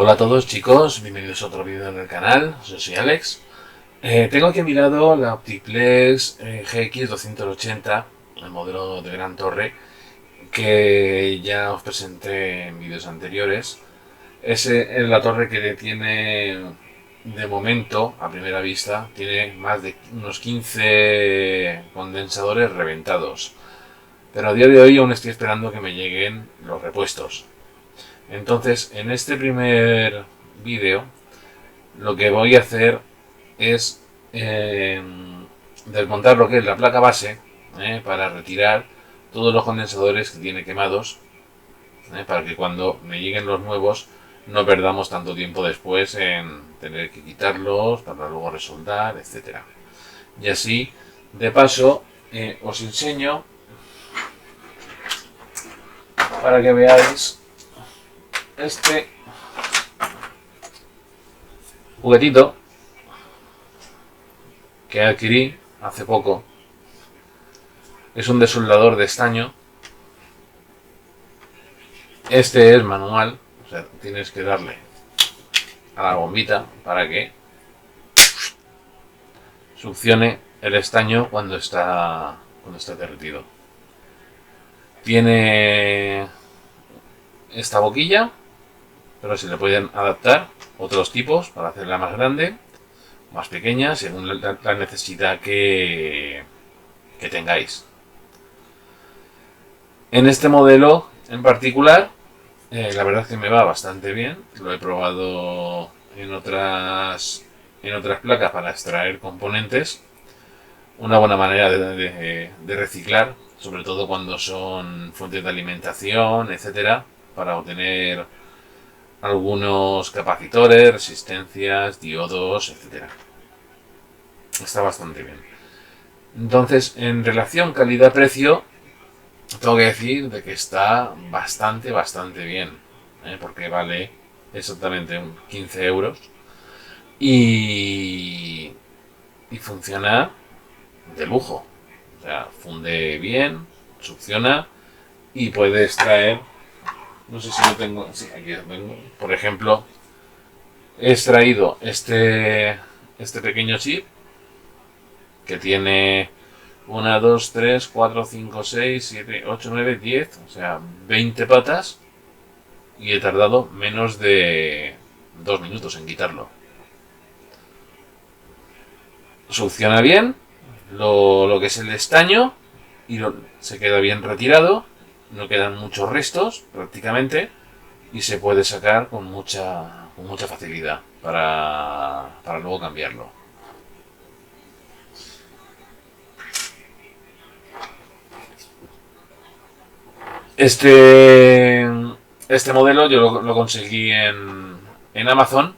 Hola a todos chicos, bienvenidos a otro vídeo en el canal, yo soy Alex. Tengo aquí a mi lado la Optiplex GX280, el modelo de gran torre, que ya os presenté en vídeos anteriores. Es la torre que tiene, de momento, a primera vista, tiene más de unos 15 condensadores reventados. Pero a día de hoy aún estoy esperando que me lleguen los repuestos. Entonces, en este primer vídeo, lo que voy a hacer es desmontar lo que es la placa base, para retirar todos los condensadores que tiene quemados, para que cuando me lleguen los nuevos no perdamos tanto tiempo después en tener que quitarlos para luego resoldar, etcétera. Y así, de paso, os enseño para que veáis este juguetito que adquirí hace poco. Es un desoldador de estaño. Este es manual, o sea, tienes que darle a la bombita para que succione el estaño cuando está derretido. Tiene esta boquilla, pero se le pueden adaptar otros tipos para hacerla más grande, más pequeña, según la necesidad que tengáis. En este modelo en particular, la verdad es que me va bastante bien. Lo he probado en otras placas para extraer componentes. Una buena manera de reciclar, sobre todo cuando son fuentes de alimentación, etcétera, para obtener algunos capacitores, resistencias, diodos, etcétera. Está bastante bien. Entonces, en relación calidad-precio, tengo que decir de que está bastante bien, porque vale exactamente 15 euros y funciona de lujo. O sea, funde bien, succiona y puede extraer. No sé si lo tengo. Sí, aquí lo tengo. Por ejemplo, he extraído este pequeño chip que tiene 1, 2, 3, 4, 5, 6, 7, 8, 9, 10, o sea, 20 patas, y he tardado menos de 2 minutos en quitarlo. Succiona bien lo que es el estaño y se queda bien retirado, no quedan muchos restos prácticamente y se puede sacar con mucha facilidad para luego cambiarlo. Este modelo yo lo conseguí en Amazon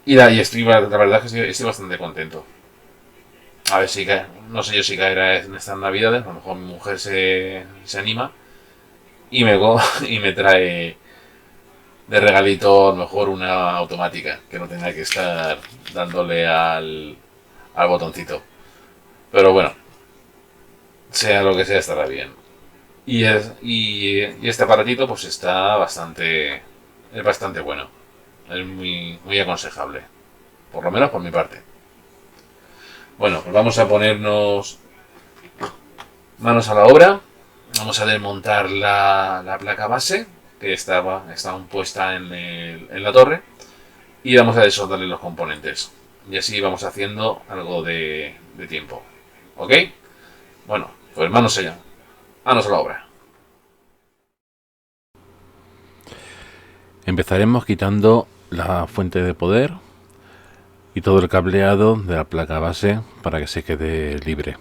y estoy, la verdad es que estoy bastante contento. A ver si cae, no sé yo si caerá en estas navidades, a lo mejor mi mujer se anima y y me trae de regalito a lo mejor una automática, que no tenga que estar dándole al botoncito. Pero bueno, sea lo que sea, estará bien. Y este aparatito pues es bastante bueno. Es muy aconsejable. Por lo menos por mi parte. Bueno, pues vamos a ponernos manos a la obra. Vamos a desmontar la placa base que estaba puesta en la torre. Y vamos a desoldarle los componentes. Y así vamos haciendo algo de tiempo. ¿Ok? Bueno, pues manos allá. Manos a la obra. Empezaremos quitando la fuente de poder y todo el cableado de la placa base para que se quede libre.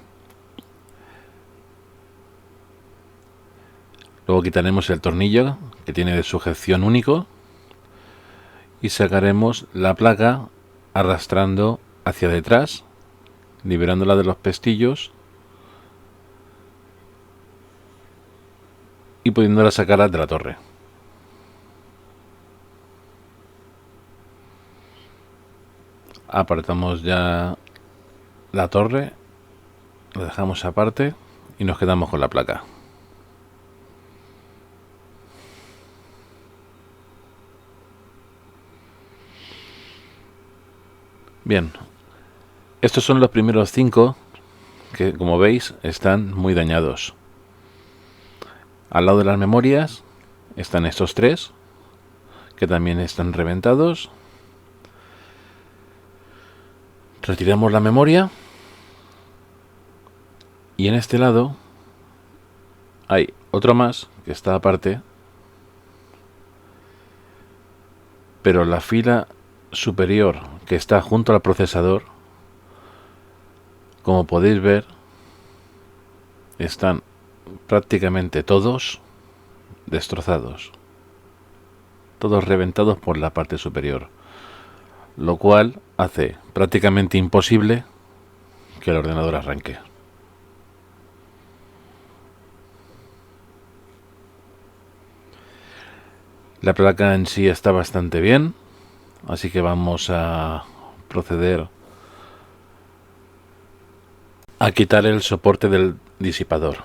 Luego quitaremos el tornillo que tiene de sujeción único y sacaremos la placa arrastrando hacia detrás, liberándola de los pestillos y pudiéndola sacar de la torre. Apartamos ya la torre, la dejamos aparte y nos quedamos con la placa. Bien, estos son los primeros 5 que, como veis, están muy dañados. Al lado de las memorias están estos 3 que también están reventados. Retiramos la memoria y en este lado hay otro más que está aparte, pero la fila superior que está junto al procesador, como podéis ver, están prácticamente todos destrozados, todos reventados por la parte superior, lo cual hace prácticamente imposible que el ordenador arranque. La placa en sí está bastante bien, así que vamos a proceder a quitar el soporte del disipador.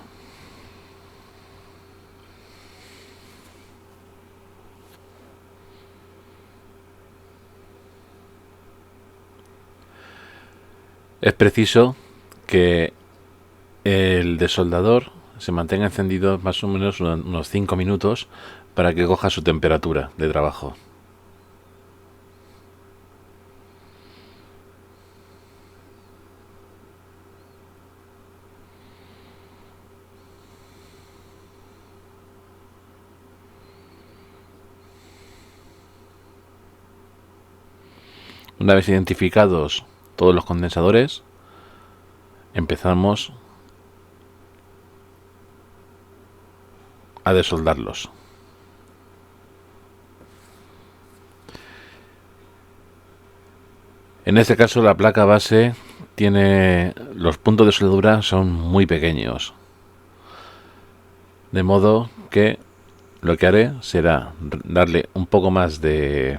Es preciso que el desoldador se mantenga encendido más o menos unos 5 minutos para que coja su temperatura de trabajo. Una vez identificados todos los condensadores, empezamos a desoldarlos. En este caso la placa base tiene los puntos de soldadura son muy pequeños, de modo que lo que haré será darle un poco más de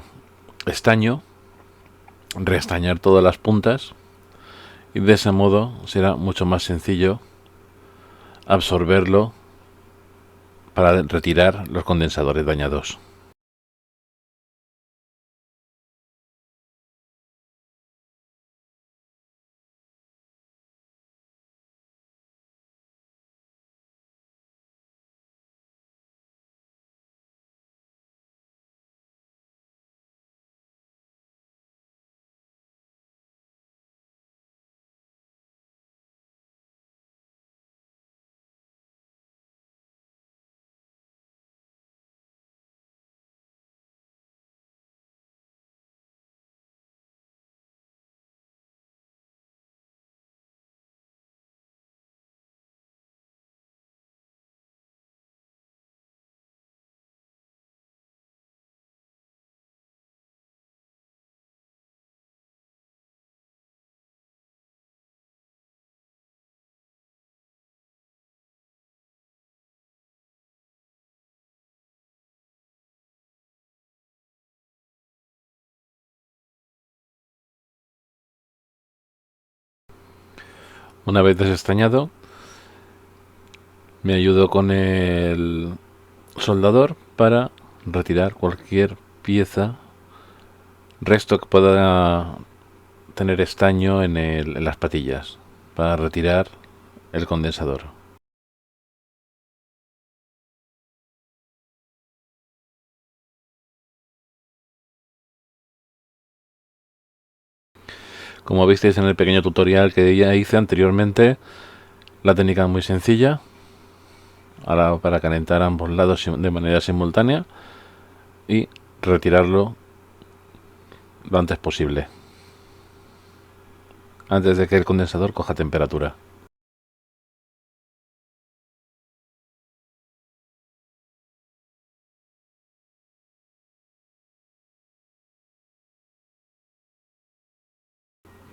estaño, reestañar todas las puntas y de ese modo será mucho más sencillo absorberlo para retirar los condensadores dañados. Una vez desestañado, me ayudo con el soldador para retirar cualquier pieza, resto que pueda tener estaño en las patillas, para retirar el condensador. Como visteis en el pequeño tutorial que ya hice anteriormente, la técnica es muy sencilla. Ahora para calentar ambos lados de manera simultánea y retirarlo lo antes posible, antes de que el condensador coja temperatura.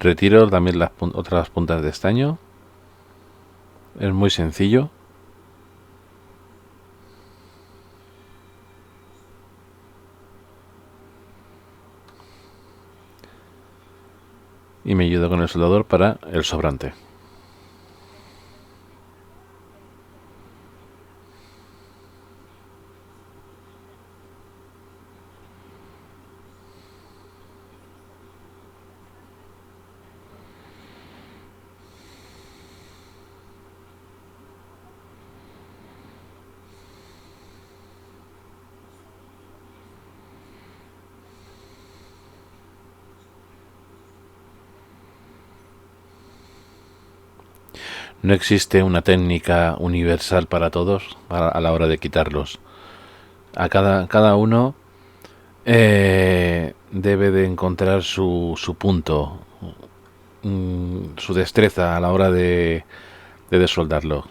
Retiro también las otras puntas de estaño. Es muy sencillo. Y me ayudo con el soldador para el sobrante. No existe una técnica universal para todos a la hora de quitarlos. Cada uno debe de encontrar su punto, su destreza a la hora de desoldarlo.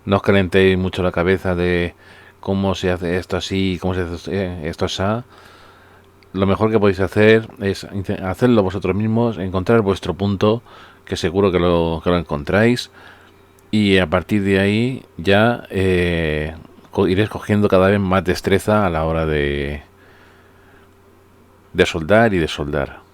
No os calentéis mucho la cabeza de cómo se hace esto así, cómo se hace esto así. Lo mejor que podéis hacer es hacerlo vosotros mismos, encontrar vuestro punto, que seguro que lo encontráis, y a partir de ahí ya iréis cogiendo cada vez más destreza a la hora de soldar y de soldar.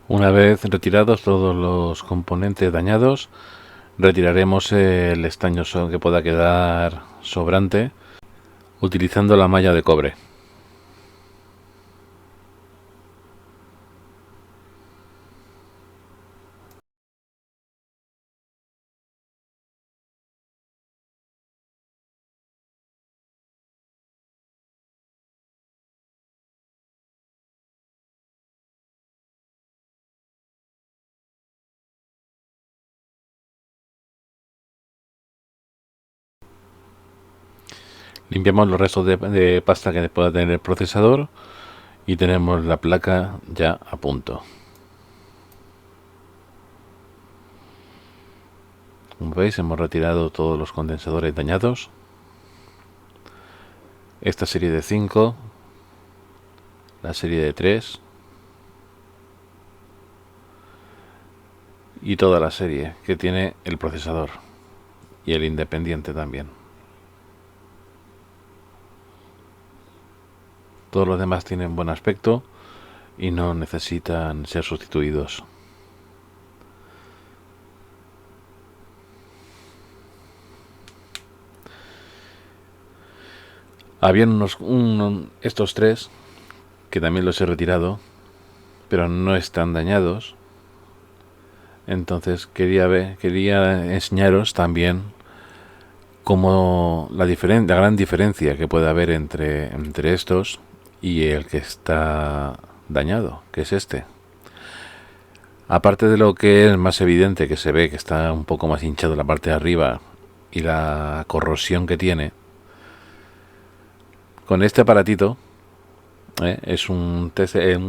Una vez retirados todos los componentes dañados, retiraremos el estaño que pueda quedar sobrante utilizando la malla de cobre. Limpiamos los restos de pasta que pueda tener el procesador y tenemos la placa ya a punto. Como veis, hemos retirado todos los condensadores dañados. Esta serie de 5, la serie de 3 y toda la serie que tiene el procesador y el independiente también. Todos los demás tienen buen aspecto y no necesitan ser sustituidos. Habían estos tres que también los he retirado, pero no están dañados. Entonces quería enseñaros también cómo la gran diferencia que puede haber entre estos y el que está dañado, que es este. Aparte de lo que es más evidente, que se ve que está un poco más hinchado la parte de arriba y la corrosión que tiene, con este aparatito, es un tester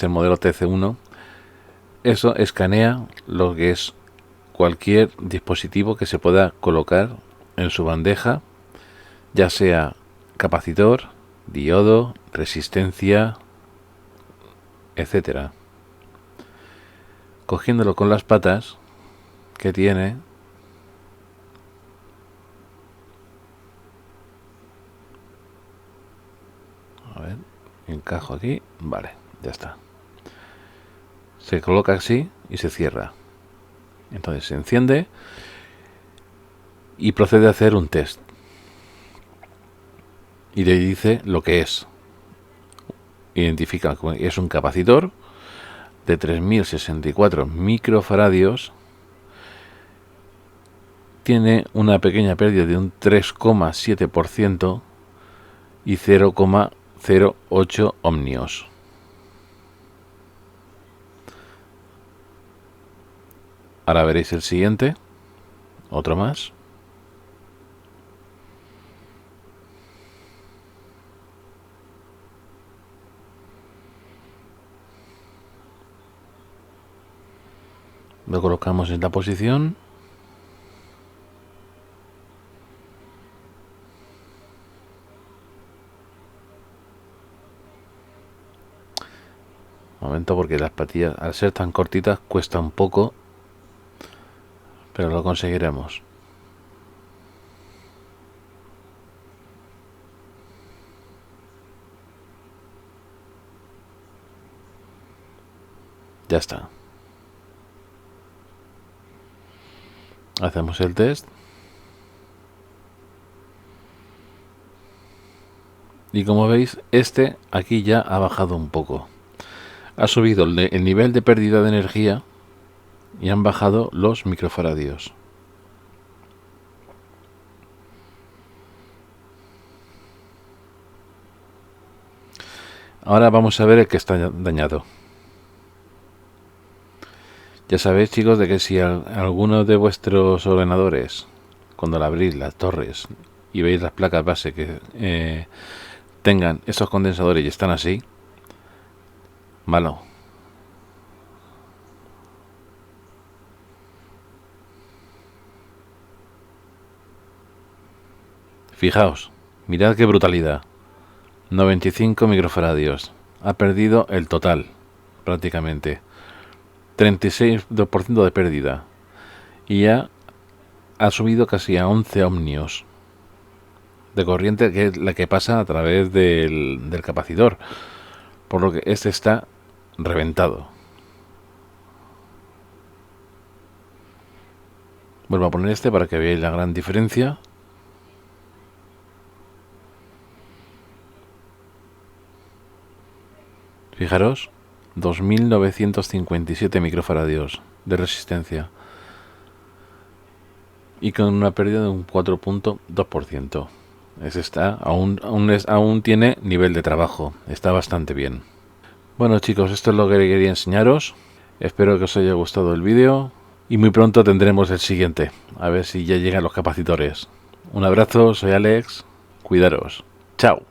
modelo TC1, eso escanea lo que es cualquier dispositivo que se pueda colocar en su bandeja ya sea capacitor, diodo, resistencia, etcétera. Cogiéndolo con las patas que tiene, a ver, encajo aquí, vale, ya está. Se coloca así y se cierra. Entonces se enciende y procede a hacer un test. Y le dice lo que es. Identifica que es un capacitor de 3064 microfaradios. Tiene una pequeña pérdida de un 3,7% y 0,08 ohmios. Ahora veréis el siguiente. Otro más. Lo colocamos en la posición. Momento, porque las patillas, al ser tan cortitas, cuesta un poco, pero lo conseguiremos. Ya está. Hacemos el test. Y como veis, este aquí ya ha bajado un poco. Ha subido el nivel de pérdida de energía y han bajado los microfaradios. Ahora vamos a ver el que está dañado. Ya sabéis, chicos, de que si alguno de vuestros ordenadores, cuando le abrís las torres y veis las placas base que tengan estos condensadores y están así, malo. Fijaos, mirad qué brutalidad. 95 microfaradios. Ha perdido el total, prácticamente. 36% de pérdida. Y ya ha subido casi a 11 ohmios de corriente, que es la que pasa a través del capacitor. Por lo que este está reventado. Vuelvo a poner este para que veáis la gran diferencia. Fijaros, 2957 microfaradios de resistencia y con una pérdida de un 4,2%. Aún tiene nivel de trabajo, está bastante bien. Bueno, chicos, esto es lo que quería enseñaros. Espero que os haya gustado el vídeo y muy pronto tendremos el siguiente, a ver si ya llegan los capacitores. Un abrazo, soy Alex, cuidaros, chao.